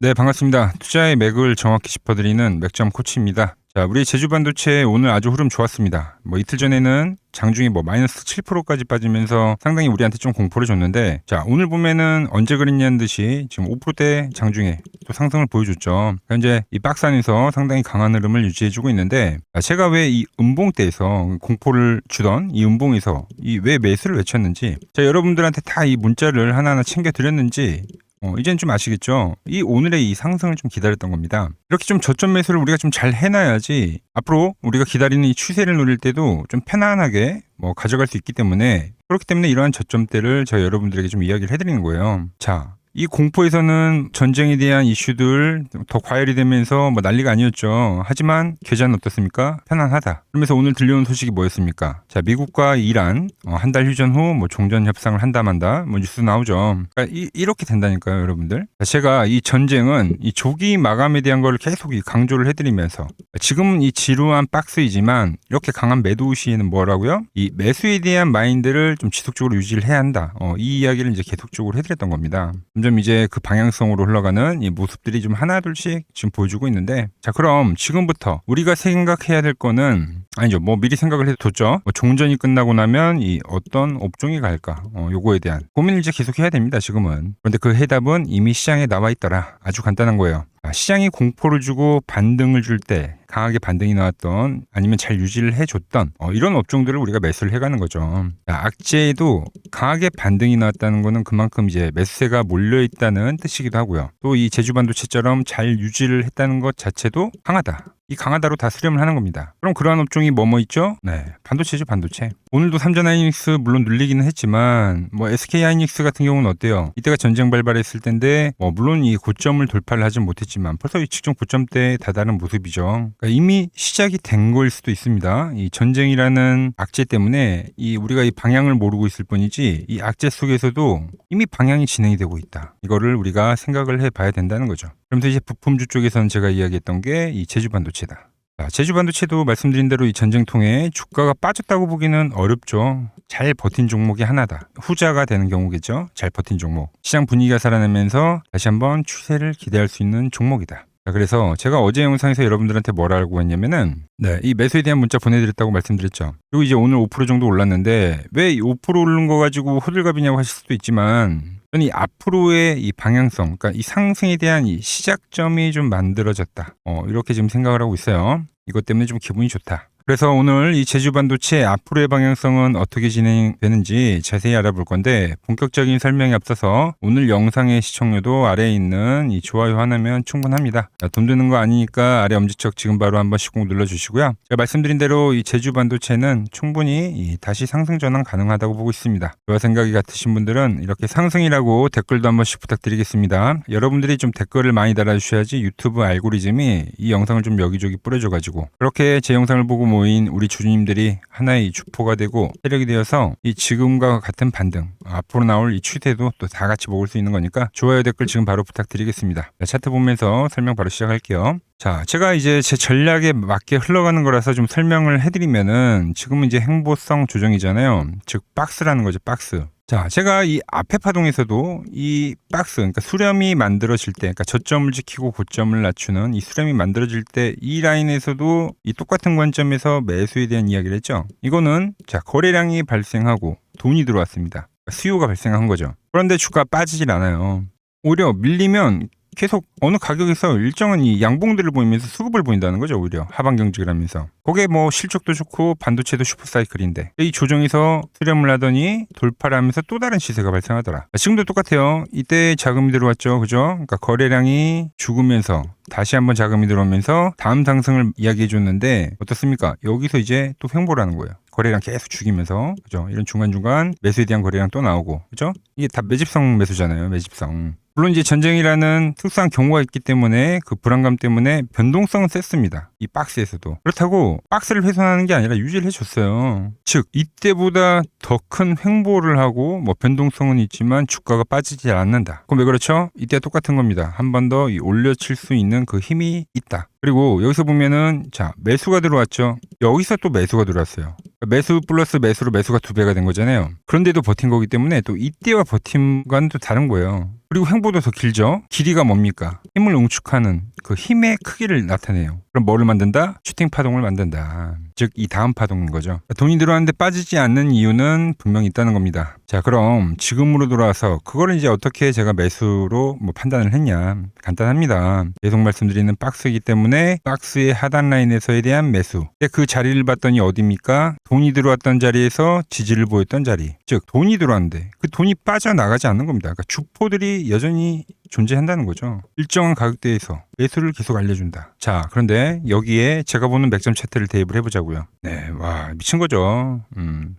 네, 반갑습니다. 투자의 맥을 정확히 짚어드리는 맥점 코치입니다. 자, 우리 제주 반도체 오늘 아주 흐름 좋았습니다. 이틀 전에는 장중에 마이너스 7%까지 빠지면서 상당히 우리한테 좀 공포를 줬는데, 자, 오늘 보면은 언제 그랬냐는 듯이 지금 5%대 장중에 또 상승을 보여줬죠. 현재 이 박스 안에서 상당히 강한 흐름을 유지해주고 있는데, 제가 왜 이 음봉대에서 공포를 주던 이 음봉에서 이 왜 매수를 외쳤는지, 자, 여러분들한테 다 이 문자를 하나하나 챙겨드렸는지, 이제는 좀 아시겠죠? 이 오늘의 이 상승을 좀 기다렸던 겁니다. 이렇게 좀 저점 매수를 우리가 좀 잘 해놔야지 앞으로 우리가 기다리는 이 추세를 노릴 때도 좀 편안하게 가져갈 수 있기 때문에, 그렇기 때문에 이러한 저점대를 저희 여러분들에게 좀 이야기를 해드리는 거예요. 자, 이 공포에서는 전쟁에 대한 이슈들 더 과열이 되면서 난리가 아니었죠. 하지만 계좌는 어떻습니까? 편안하다. 그러면서 오늘 들려온 소식이 뭐였습니까? 자, 미국과 이란 한 달 휴전 후 종전 협상을 한다 만다 뉴스 나오죠. 그러니까 이렇게 된다니까요, 여러분들. 자, 제가 이 전쟁은 이 조기 마감에 대한 걸 계속 강조를 해드리면서, 지금은 이 지루한 박스이지만 이렇게 강한 매도 시에는 뭐라고요? 이 매수에 대한 마인드를 좀 지속적으로 유지를 해야 한다. 이 이야기를 이제 계속적으로 해드렸던 겁니다. 점점 이제 그 방향성으로 흘러가는 이 모습들이 좀 하나둘씩 지금 보여주고 있는데, 자, 그럼 지금부터 우리가 생각해야 될 거는, 아니죠, 미리 생각을 해뒀죠. 종전이 끝나고 나면 이 어떤 업종이 갈까, 요거에 대한 고민을 이제 계속 해야 됩니다, 지금은. 그런데 그 해답은 이미 시장에 나와 있더라. 아주 간단한 거예요. 시장이 공포를 주고 반등을 줄 때 강하게 반등이 나왔던, 아니면 잘 유지를 해줬던 이런 업종들을 우리가 매수를 해가는 거죠. 악재에도 강하게 반등이 나왔다는 거는 그만큼 이제 매수세가 몰려있다는 뜻이기도 하고요. 또 이 제주반도체처럼 잘 유지를 했다는 것 자체도 강하다. 이 강하다로 다 수렴을 하는 겁니다. 그럼 그러한 업종이 뭐 있죠? 네, 반도체죠, 반도체. 오늘도 삼전하이닉스 물론 눌리기는 했지만 SK하이닉스 같은 경우는 어때요? 이때가 전쟁 발발했을 텐데 물론 이 고점을 돌파를 하진 못했지만 벌써 이 직전 고점대에 다다른 모습이죠. 그러니까 이미 시작이 된 거일 수도 있습니다. 이 전쟁이라는 악재 때문에 우리가 이 방향을 모르고 있을 뿐이지, 이 악재 속에서도 이미 방향이 진행이 되고 있다. 이거를 우리가 생각을 해봐야 된다는 거죠. 그러면서 이제 부품주 쪽에서는 제가 이야기했던 게 이 제주반도체다. 제주반도체도 말씀드린 대로 이 전쟁 통해 주가가 빠졌다고 보기는 어렵죠. 잘 버틴 종목이 하나다. 후자가 되는 경우겠죠. 잘 버틴 종목. 시장 분위기가 살아나면서 다시 한번 추세를 기대할 수 있는 종목이다. 그래서 제가 어제 영상에서 여러분들한테 뭐라고 했냐면은, 이 매수에 대한 문자 보내드렸다고 말씀드렸죠. 그리고 이제 오늘 5% 정도 올랐는데 왜 5% 오른 거 가지고 호들갑이냐고 하실 수도 있지만, 저는 이 앞으로의 이 방향성, 그러니까 이 상승에 대한 이 시작점이 좀 만들어졌다. 이렇게 지금 생각을 하고 있어요. 이것 때문에 좀 기분이 좋다. 그래서 오늘 이 제주반도체 앞으로의 방향성은 어떻게 진행되는지 자세히 알아볼 건데, 본격적인 설명에 앞서서 오늘 영상의 시청료도 아래에 있는 이 좋아요 하나면 충분합니다. 돈 드는 거 아니니까 아래 엄지척 지금 바로 한 번씩 꼭 눌러주시고요. 제가 말씀드린 대로 이 제주반도체는 충분히 다시 상승 전환 가능하다고 보고 있습니다. 저와 생각이 같으신 분들은 이렇게 상승이라고 댓글도 한 번씩 부탁드리겠습니다. 여러분들이 좀 댓글을 많이 달아주셔야지 유튜브 알고리즘이 이 영상을 좀 여기저기 뿌려줘가지고, 그렇게 제 영상을 보고 모인 우리 주주님들이 하나의 주포가 되고 세력이 되어서 이 지금과 같은 반등, 앞으로 나올 이 추세도 또 다 같이 먹을 수 있는 거니까 좋아요, 댓글 지금 바로 부탁드리겠습니다. 차트 보면서 설명 바로 시작할게요. 자, 제가 이제 제 전략에 맞게 흘러가는 거라서 좀 설명을 해드리면은, 지금은 이제 행보성 조정이잖아요. 즉 박스라는 거죠, 박스. 자, 제가 이 앞에 파동에서도 이 박스, 그러니까 수렴이 만들어질 때, 그러니까 저점을 지키고 고점을 낮추는 이 수렴이 만들어질 때 이 라인에서도 이 똑같은 관점에서 매수에 대한 이야기를 했죠. 이거는 자, 거래량이 발생하고 돈이 들어왔습니다. 수요가 발생한 거죠. 그런데 주가가 빠지질 않아요. 오히려 밀리면 계속 어느 가격에서 일정한 이 양봉들을 보이면서 수급을 보인다는 거죠. 오히려 하방 경직을 하면서. 거기에 실적도 좋고 반도체도 슈퍼사이클인데, 이 조정에서 수렴을 하더니 돌파를 하면서 또 다른 시세가 발생하더라. 지금도 똑같아요. 이때 자금이 들어왔죠, 그죠? 그러니까 거래량이 죽으면서 다시 한번 자금이 들어오면서 다음 상승을 이야기해 줬는데 어떻습니까? 여기서 이제 또 횡보라는 거예요. 거래량 계속 죽이면서, 그죠? 이런 중간중간 매수에 대한 거래량 또 나오고, 그죠? 이게 다 매집성 매수잖아요, 매집성. 물론 이제 전쟁이라는 특수한 경우가 있기 때문에 그 불안감 때문에 변동성은 셌습니다. 이 박스에서도. 그렇다고 박스를 훼손하는 게 아니라 유지를 해줬어요. 즉 이때보다 더 큰 횡보를 하고 변동성은 있지만 주가가 빠지지 않는다. 그럼 왜 그렇죠? 이때와 똑같은 겁니다. 한 번 더 올려칠 수 있는 그 힘이 있다. 그리고 여기서 보면은 자, 매수가 들어왔죠. 여기서 또 매수가 들어왔어요. 매수 플러스 매수로 매수가 2배가 된 거잖아요. 그런데도 버틴 거기 때문에 또 이때와 버팀과는 또 다른 거예요. 그리고 횡보도 더 길죠. 길이가 뭡니까? 힘을 응축하는 그 힘의 크기를 나타내요. 그럼 뭐를 만든다? 슈팅 파동을 만든다. 즉 이 다음 파동인 거죠. 돈이 들어왔는데 빠지지 않는 이유는 분명히 있다는 겁니다. 자, 그럼 지금으로 돌아와서 그거를 이제 어떻게 제가 매수로 뭐 판단을 했냐? 간단합니다. 계속 말씀드리는 박스이기 때문에 박스의 하단 라인에서에 대한 매수. 근데 그 자리를 봤더니 어디입니까? 돈이 들어왔던 자리에서 지지를 보였던 자리. 즉 돈이 들어왔는데 그 돈이 빠져나가지 않는 겁니다. 그러니까 주포들이 여전히 존재한다는 거죠. 일정한 가격대에서 매수를 계속 알려준다. 자, 그런데 여기에 제가 보는 맥점 차트를 대입을 해보자고요. 네, 와 미친 거죠.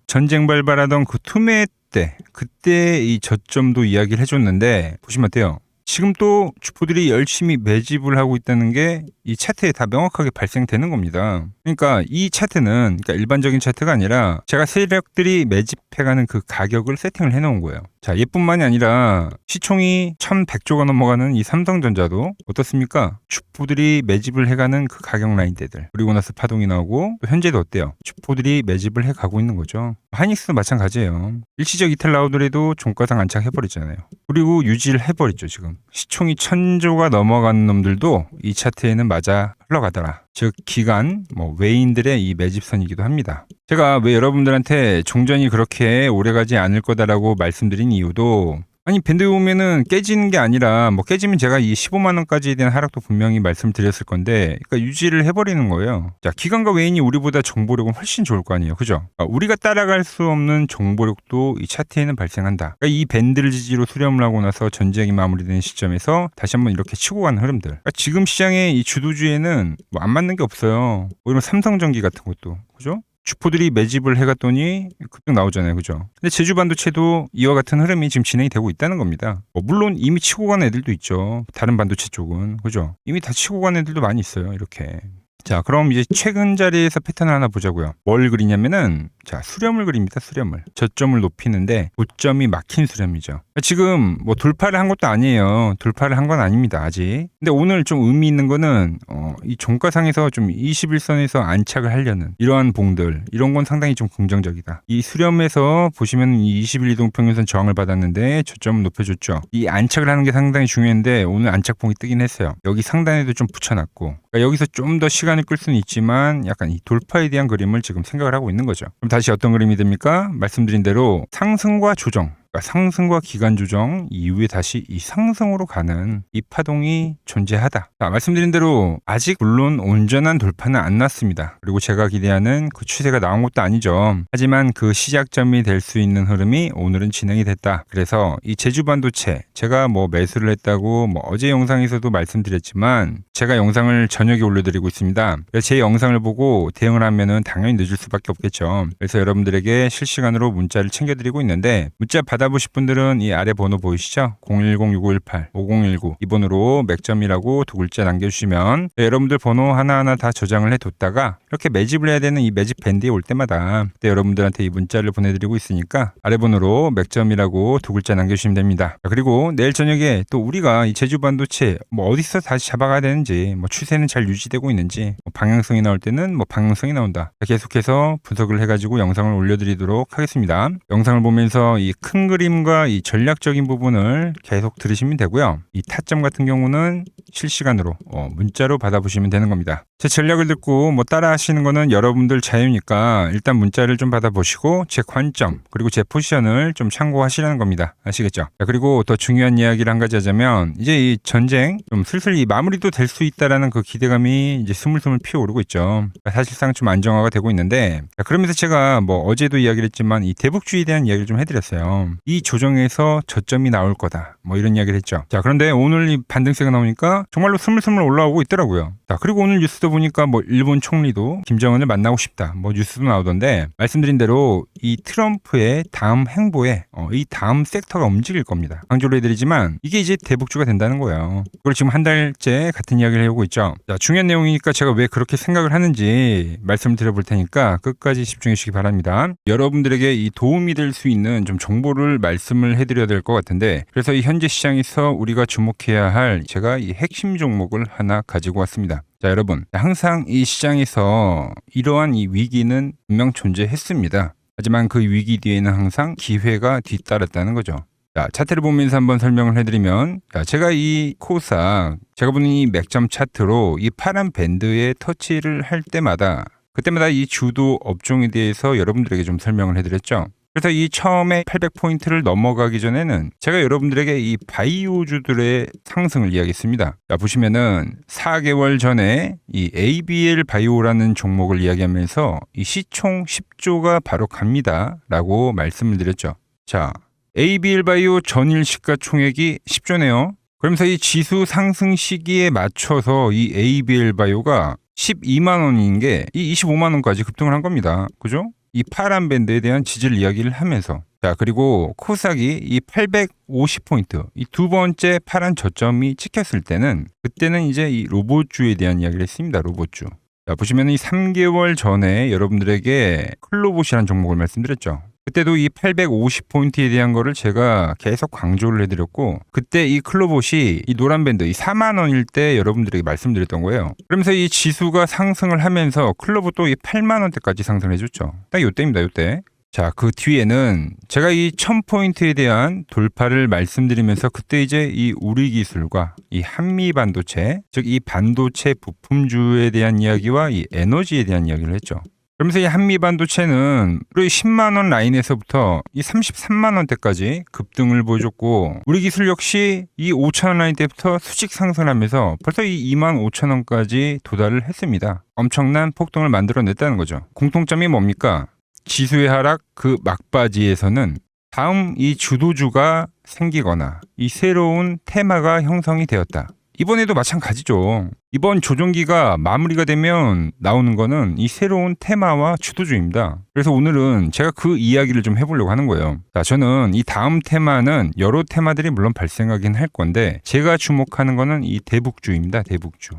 전쟁 발발하던 그 투매 때 그때 이 저점도 이야기를 해줬는데 보시면 어때요? 지금 또 주포들이 열심히 매집을 하고 있다는 게 이 차트에 다 명확하게 발생되는 겁니다. 그러니까 이 차트는 그러니까 일반적인 차트가 아니라 제가 세력들이 매집해가는 그 가격을 세팅을 해놓은 거예요. 자, 얘뿐만이 아니라 시총이 1100조가 넘어가는 이 삼성전자도 어떻습니까? 주포들이 매집을 해가는 그 가격 라인대들. 그리고 나서 파동이 나오고 또 현재도 어때요? 주포들이 매집을 해가고 있는 거죠. 하이닉스도 마찬가지예요. 일시적 이탈 나오더라도 종가상 안착해버리잖아요. 그리고 유지를 해버리죠 지금. 시총이 1000조가 넘어가는 놈들도 이 차트에는 맞아 흘러가더라. 즉 기간 외인들의 이 매집선이기도 합니다. 제가 왜 여러분들한테 종전이 그렇게 오래가지 않을 거다라고 말씀드린 이유도 아니 밴드에 오면은 깨지는 게 아니라 깨지면 제가 이 15만 원까지에 대한 하락도 분명히 말씀드렸을 건데 그러니까 유지를 해버리는 거예요. 자, 기관과 외인이 우리보다 정보력은 훨씬 좋을 거 아니에요, 그죠? 그러니까 우리가 따라갈 수 없는 정보력도 이 차트에는 발생한다. 그러니까 이 밴드를 지지로 수렴을 하고 나서 전쟁이 마무리되는 시점에서 다시 한번 이렇게 치고 가는 흐름들. 그러니까 지금 시장의 이 주도주에는 안 맞는 게 없어요. 오히려 삼성전기 같은 것도, 그죠? 주포들이 매집을 해갔더니 급등 나오잖아요, 그죠? 근데 제주반도체도 이와 같은 흐름이 지금 진행이 되고 있다는 겁니다. 물론 이미 치고 간 애들도 있죠. 다른 반도체 쪽은, 그죠? 이미 다 치고 간 애들도 많이 있어요, 이렇게. 자, 그럼 이제 최근 자리에서 패턴을 하나 보자고요. 뭘 그리냐면은 자, 수렴을 그립니다. 수렴을. 저점을 높이는데 고점이 막힌 수렴이죠. 지금 돌파를 한 것도 아니에요. 돌파를 한 건 아닙니다. 아직. 근데 오늘 좀 의미 있는 거는 이 종가상에서 좀 21선에서 안착을 하려는 이러한 봉들, 이런 건 상당히 좀 긍정적이다. 이 수렴에서 보시면 이 21 이동평균선 저항을 받았는데 저점을 높여줬죠. 이 안착을 하는 게 상당히 중요한데 오늘 안착봉이 뜨긴 했어요. 여기 상단에도 좀 붙여놨고 그러니까 여기서 좀 더 시간을 끌 수는 있지만 약간 이 돌파에 대한 그림을 지금 생각을 하고 있는 거죠. 그럼 다시 어떤 그림이 됩니까? 말씀드린 대로 상승과 조정, 그러니까 상승과 기간 조정 이후에 다시 이 상승으로 가는 이 파동이 존재하다. 자, 말씀드린 대로 아직 물론 온전한 돌파는 안 났습니다. 그리고 제가 기대하는 그 추세가 나온 것도 아니죠. 하지만 그 시작점이 될 수 있는 흐름이 오늘은 진행이 됐다. 그래서 이 제주반도체 제가 매수를 했다고 어제 영상에서도 말씀드렸지만 제가 영상을 저녁에 올려드리고 있습니다. 그래서 제 영상을 보고 대응을 하면은 당연히 늦을 수밖에 없겠죠. 그래서 여러분들에게 실시간으로 문자를 챙겨드리고 있는데 문자 받아보실 분들은 이 아래 번호 보이시죠? 010-6518-5019 이 번호로 맥점이라고 두 글자 남겨주시면 여러분들 번호 하나하나 다 저장을 해뒀다가 이렇게 매집을 해야 되는 이 매집 밴드에 올 때마다 그때 여러분들한테 이 문자를 보내드리고 있으니까 아래 번호로 맥점이라고 두 글자 남겨주시면 됩니다. 그리고 내일 저녁에 또 우리가 이 제주반도체 어디서 다시 잡아가야 되는지 추세는 잘 유지되고 있는지 방향성이 나올 때는 방향성이 나온다. 계속해서 분석을 해가지고 영상을 올려드리도록 하겠습니다. 영상을 보면서 이 큰 그림과 이 전략적인 부분을 계속 들으시면 되고요. 이 타점 같은 경우는 실시간으로 문자로 받아보시면 되는 겁니다. 제 전략을 듣고 따라 하시는 거는 여러분들 자유니까 일단 문자를 좀 받아보시고 제 관점 그리고 제 포지션을 좀 참고하시라는 겁니다. 아시겠죠? 그리고 더 중요한 이야기를 한 가지 하자면 이제 이 전쟁 좀 슬슬 이 마무리도 될 수 있다라는 그 기대감이 이제 스물스물 피어오르고 있죠. 사실상 좀 안정화가 되고 있는데 그러면서 제가 어제도 이야기를 했지만 이 대북주의에 대한 이야기를 좀 해드렸어요. 이 조정에서 저점이 나올 거다. 이런 이야기를 했죠. 자, 그런데 오늘 이 반등세가 나오니까 정말로 스물스물 올라오고 있더라고요. 자, 그리고 오늘 뉴스도 보니까 일본 총리도 김정은을 만나고 싶다. 뉴스도 나오던데 말씀드린 대로 이 트럼프의 다음 행보에 이 다음 섹터가 움직일 겁니다. 강조를 해드리지만 이게 이제 대북주가 된다는 거예요. 그걸 지금 한 달째 같은 이야기를 해오고 있죠. 자, 중요한 내용이니까 제가 왜 그렇게 생각을 하는지 말씀을 드려볼 테니까 끝까지 집중해 주시기 바랍니다. 여러분들에게 이 도움이 될 수 있는 좀 정보를 말씀을 해드려야 될 것 같은데 그래서 이 현재 시장에서 우리가 주목해야 할 제가 이 핵심 종목을 하나 가지고 왔습니다. 자, 여러분 항상 이 시장에서 이러한 이 위기는 분명 존재했습니다. 하지만 그 위기 뒤에는 항상 기회가 뒤따랐다는 거죠. 자, 차트를 보면서 한번 설명을 해드리면, 자, 제가 이 코스닥, 제가 보는 이 맥점 차트로 이 파란 밴드에 터치를 할 때마다, 그때마다 이 주도 업종에 대해서 여러분들에게 좀 설명을 해드렸죠. 그래서 이 처음에 800포인트를 넘어가기 전에는 제가 여러분들에게 이 바이오주들의 상승을 이야기했습니다. 자, 보시면은 4개월 전에 이 ABL 바이오라는 종목을 이야기하면서 이 시총 10조가 바로 갑니다 라고 말씀을 드렸죠. 자, ABL 바이오 전일 시가총액이 10조네요. 그러면서 이 지수 상승 시기에 맞춰서 이 ABL 바이오가 12만 원인 게 이 25만 원까지 급등을 한 겁니다. 그죠? 이 파란 밴드에 대한 지지를 이야기를 하면서, 자, 그리고 코스닥이 이 850포인트, 이 두 번째 파란 저점이 찍혔을 때는, 그때는 이제 이 로봇주에 대한 이야기를 했습니다. 로봇주. 자, 보시면 이 3개월 전에 여러분들에게 클로봇이라는 종목을 말씀드렸죠. 그때도 이 850포인트에 대한 거를 제가 계속 강조를 해드렸고, 그때 이 클로봇이 이 노란 밴드 이 4만 원일 때 여러분들에게 말씀드렸던 거예요. 그러면서 이 지수가 상승을 하면서 클로봇도 이 8만 원대까지 상승을 해줬죠. 딱 요때입니다. 요때. 자, 그 뒤에는 제가 이 1000포인트에 대한 돌파를 말씀드리면서 그때 이제 이 우리기술과 이 한미반도체, 즉 이 반도체 부품주에 대한 이야기와 이 에너지에 대한 이야기를 했죠. 그러면서 이 한미반도체는 우리 10만 원 라인에서부터 이 33만 원대까지 급등을 보여줬고, 우리 기술 역시 이 5천 원 라인 때부터 수직 상승하면서 벌써 이 2만 5천 원까지 도달을 했습니다. 엄청난 폭등을 만들어냈다는 거죠. 공통점이 뭡니까? 지수의 하락 그 막바지에서는 다음 이 주도주가 생기거나 이 새로운 테마가 형성이 되었다. 이번에도 마찬가지죠. 이번 조정기가 마무리가 되면 나오는 거는 이 새로운 테마와 주도주입니다. 그래서 오늘은 제가 그 이야기를 좀 해보려고 하는 거예요. 자, 저는 이 다음 테마는 여러 테마들이 물론 발생하긴 할 건데, 제가 주목하는 거는 이 대북주입니다. 대북주.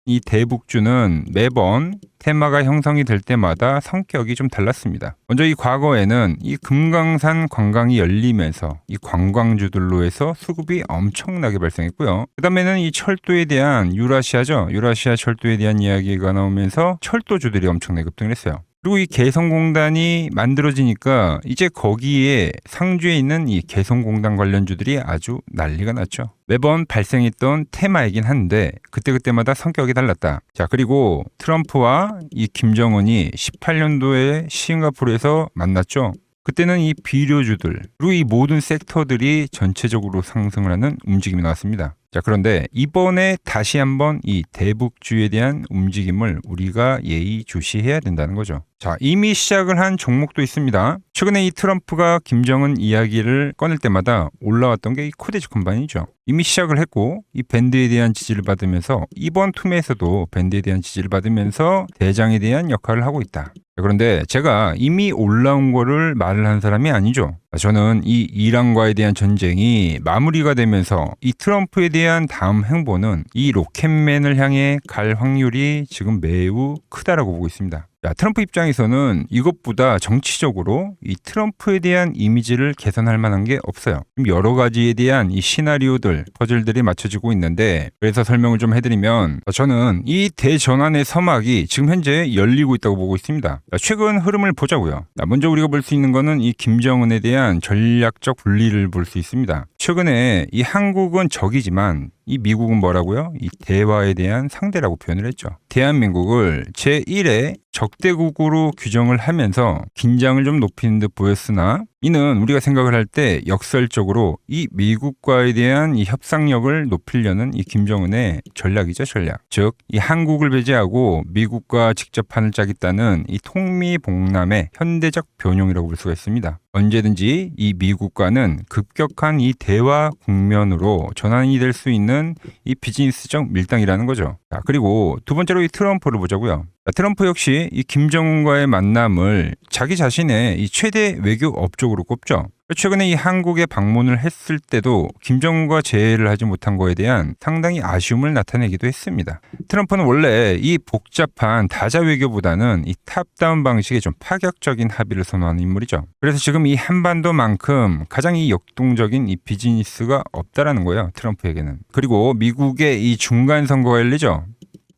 이 대북주는 매번 테마가 형성이 될 때마다 성격이 좀 달랐습니다. 먼저 이 과거에는 이 금강산 관광이 열리면서 이 관광주들로 해서 수급이 엄청나게 발생했고요. 그 다음에는 이 철도에 대한 유라시아죠. 유라시아 철도에 대한 이야기가 나오면서 철도주들이 엄청나게 급등을 했어요. 그리고 이 개성공단이 만들어지니까 이제 거기에 상주에 있는 이 개성공단 관련주들이 아주 난리가 났죠. 매번 발생했던 테마이긴 한데 그때마다 성격이 달랐다. 자, 그리고 트럼프와 이 김정은이 18년도에 싱가포르에서 만났죠. 그때는 이 비료주들 그리고 이 모든 섹터들이 전체적으로 상승을 하는 움직임이 나왔습니다. 자, 그런데 이번에 다시 한번 이 대북주에 대한 움직임을 우리가 예의주시해야 된다는 거죠. 자, 이미 시작을 한 종목도 있습니다. 최근에 이 트럼프가 김정은 이야기를 꺼낼 때마다 올라왔던 게 이 코데지 컴바인이죠. 이미 시작을 했고 이 밴드에 대한 지지를 받으면서 이번 투매에서도 밴드에 대한 지지를 받으면서 대장에 대한 역할을 하고 있다. 그런데 제가 이미 올라온 거를 말을 한 사람이 아니죠. 저는 이 이란과에 대한 전쟁이 마무리가 되면서 이 트럼프에 대한 다음 행보는 이 로켓맨을 향해 갈 확률이 지금 매우 크다라고 보고 있습니다. 자, 트럼프 입장에서는 이것보다 정치적으로 이 트럼프에 대한 이미지를 개선할 만한 게 없어요. 여러 가지에 대한 이 시나리오들, 퍼즐들이 맞춰지고 있는데, 그래서 설명을 좀 해드리면 저는 이 대전환의 서막이 지금 현재 열리고 있다고 보고 있습니다. 자, 최근 흐름을 보자고요. 자, 먼저 우리가 볼 수 있는 거는 이 김정은에 대한 전략적 분리를 볼 수 있습니다. 최근에 이 한국은 적이지만 이 미국은 뭐라고요? 이 대화에 대한 상대라고 표현을 했죠. 대한민국을 제1의 적대국으로 규정을 하면서 긴장을 좀 높이는 듯 보였으나, 이는 우리가 생각을 할 때 역설적으로 이 미국과에 대한 이 협상력을 높이려는 이 김정은의 전략이죠, 전략. 즉, 이 한국을 배제하고 미국과 직접 판을 짜겠다는 이 통미봉남의 현대적 변용이라고 볼 수가 있습니다. 언제든지 이 미국과는 급격한 이 대화 국면으로 전환이 될 수 있는 이 비즈니스적 밀당이라는 거죠. 자, 그리고 두 번째로 이 트럼프를 보자고요. 트럼프 역시 이 김정은과의 만남을 자기 자신의 이 최대 외교 업적으로 꼽죠. 최근에 이 한국에 방문을 했을 때도 김정은과 재회를 하지 못한 거에 대한 상당히 아쉬움을 나타내기도 했습니다. 트럼프는 원래 이 복잡한 다자 외교보다는 이 탑다운 방식의 좀 파격적인 합의를 선호하는 인물이죠. 그래서 지금 이 한반도만큼 가장 이 역동적인 이 비즈니스가 없다라는 거예요, 트럼프에게는. 그리고 미국의 이 중간 선거가 열리죠.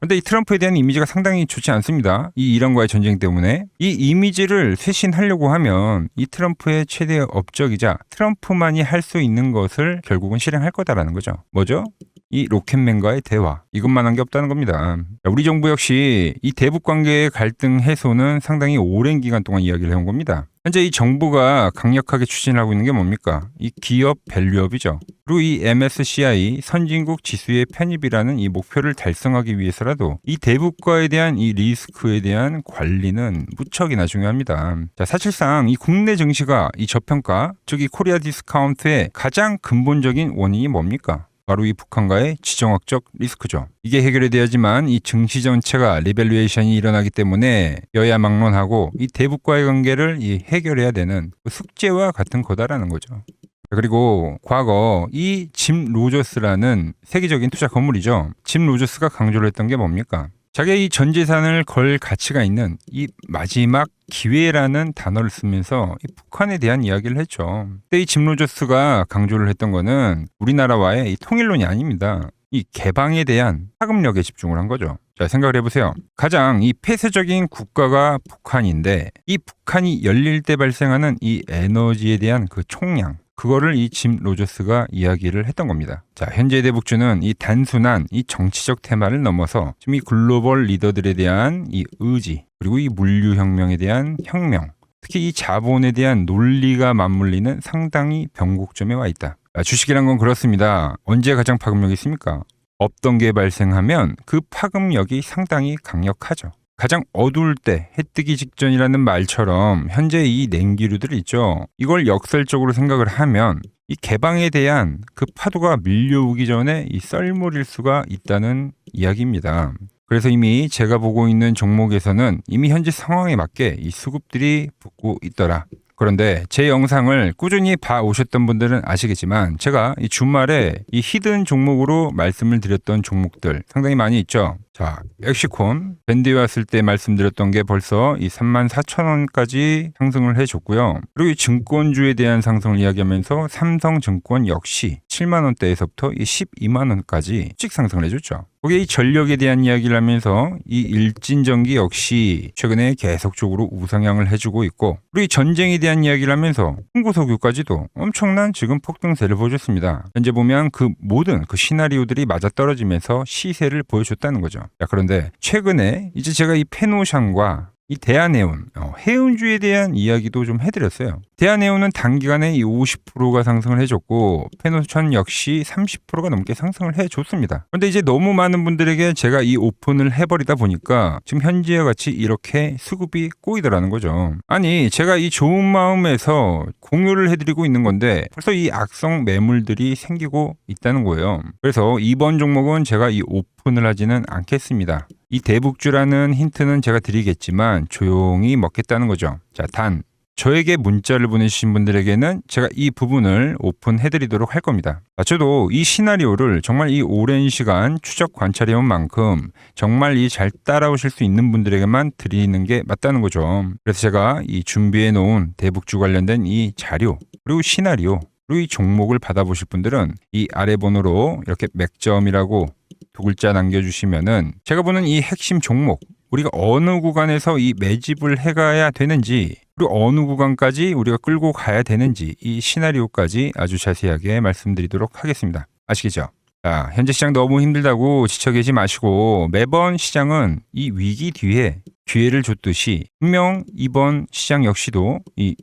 근데 이 트럼프에 대한 이미지가 상당히 좋지 않습니다. 이 이란과의 전쟁 때문에. 이 이미지를 쇄신하려고 하면 이 트럼프의 최대 업적이자 트럼프만이 할 수 있는 것을 결국은 실행할 거다라는 거죠. 뭐죠? 이 로켓맨과의 대화. 이것만 한 게 없다는 겁니다. 우리 정부 역시 이 대북 관계의 갈등 해소는 상당히 오랜 기간 동안 이야기를 해온 겁니다. 현재 이 정부가 강력하게 추진하고 있는 게 뭡니까? 이 기업 밸류업이죠. 그리고 이 MSCI 선진국 지수의 편입이라는 이 목표를 달성하기 위해서라도 이 대북과에 대한 이 리스크에 대한 관리는 무척이나 중요합니다. 자, 사실상 이 국내 증시가 이 저평가, 즉 이 코리아 디스카운트의 가장 근본적인 원인이 뭡니까? 바로 이 북한과의 지정학적 리스크죠. 이게 해결이 돼야지만 이 증시 전체가 리밸류에이션이 일어나기 때문에 여야 막론하고 이 대북과의 관계를 이 해결해야 되는 숙제와 같은 거다라는 거죠. 그리고 과거 이 짐 로저스라는 세계적인 투자 건물이죠. 짐 로저스가 강조를 했던 게 뭡니까? 자기의 이 전 재산을 걸 가치가 있는 이 마지막 기회라는 단어를 쓰면서 이 북한에 대한 이야기를 했죠. 그때 이 짐 로저스가 강조를 했던 거는 우리나라와의 이 통일론이 아닙니다. 이 개방에 대한 파급력에 집중을 한 거죠. 자, 생각을 해보세요. 가장 이 폐쇄적인 국가가 북한인데 이 북한이 열릴 때 발생하는 이 에너지에 대한 그 총량, 그거를 이 짐 로저스가 이야기를 했던 겁니다. 자, 현재 대북주는 이 단순한 이 정치적 테마를 넘어서 지금 이 글로벌 리더들에 대한 이 의지, 그리고 이 물류혁명에 대한 혁명, 특히 이 자본에 대한 논리가 맞물리는 상당히 변곡점에 와 있다. 주식이란 건 그렇습니다. 언제 가장 파급력이 있습니까? 없던 게 발생하면 그 파급력이 상당히 강력하죠. 가장 어두울 때 해 뜨기 직전이라는 말처럼 현재 이 냉기류들 있죠. 이걸 역설적으로 생각을 하면 이 개방에 대한 그 파도가 밀려오기 전에 이 썰물일 수가 있다는 이야기입니다. 그래서 이미 제가 보고 있는 종목에서는 이미 현재 상황에 맞게 이 수급들이 붙고 있더라. 그런데 제 영상을 꾸준히 봐오셨던 분들은 아시겠지만 제가 이 주말에 이 히든 종목으로 말씀을 드렸던 종목들 상당히 많이 있죠. 자, 엑시콘 밴드에 왔을 때 말씀드렸던 게 벌써 이 34,000원까지 상승을 해줬고요. 그리고 이 증권주에 대한 상승을 이야기하면서 삼성증권 역시 7만 원대에서부터 이 12만 원까지 씩 상승을 해줬죠. 거기에 이 전력에 대한 이야기를 하면서 이 일진전기 역시 최근에 계속적으로 우상향을 해주고 있고, 그리고 이 전쟁에 대한 이야기를 하면서 홍보석유까지도 엄청난 지금 폭등세를 보여줬습니다. 현재 보면 그 모든 그 시나리오들이 맞아떨어지면서 시세를 보여줬다는 거죠. 자, 그런데 최근에 이제 제가 이 페노샹과 이 대한해운, 해운주에 대한 이야기도 좀 해드렸어요. 대한해운은 단기간에 이 50%가 상승을 해줬고 페노션 역시 30%가 넘게 상승을 해줬습니다. 그런데 이제 너무 많은 분들에게 제가 이 오픈을 해버리다 보니까 지금 현재와 같이 이렇게 수급이 꼬이더라는 거죠. 아니, 제가 이 좋은 마음에서 공유를 해드리고 있는 건데 벌써 이 악성 매물들이 생기고 있다는 거예요. 그래서 이번 종목은 제가 이 오픈을 하지는 않겠습니다. 이 대북주라는 힌트는 제가 드리겠지만 조용히 먹겠다는 거죠. 자, 단 저에게 문자를 보내주신 분들에게는 제가 이 부분을 오픈해드리도록 할 겁니다. 저도 이 시나리오를 정말 이 오랜 시간 추적 관찰해온 만큼 정말 이 잘 따라오실 수 있는 분들에게만 드리는 게 맞다는 거죠. 그래서 제가 이 준비해놓은 대북주 관련된 이 자료, 그리고 시나리오, 그리고 이 종목을 받아보실 분들은 이 아래 번호로 이렇게 맥점이라고 두 글자 남겨주시면은 제가 보는 이 핵심 종목, 우리가 어느 구간에서 이 매집을 해가야 되는지, 그리고 어느 구간까지 우리가 끌고 가야 되는지 이 시나리오까지 아주 자세하게 말씀드리도록 하겠습니다. 아시겠죠? 자, 현재 시장 너무 힘들다고 지쳐 계시 마시고 매번 시장은 이 위기 뒤에 기회를 줬듯이 분명 이번 시장 역시도 이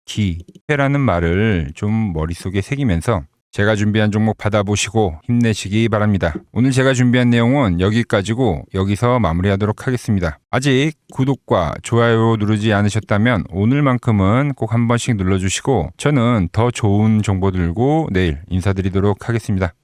위기회라는 말을 좀 머릿속에 새기면서 제가 준비한 종목 받아보시고 힘내시기 바랍니다. 오늘 제가 준비한 내용은 여기까지고 여기서 마무리하도록 하겠습니다. 아직 구독과 좋아요 누르지 않으셨다면 오늘만큼은 꼭 한 번씩 눌러주시고 저는 더 좋은 정보 들고 내일 인사드리도록 하겠습니다.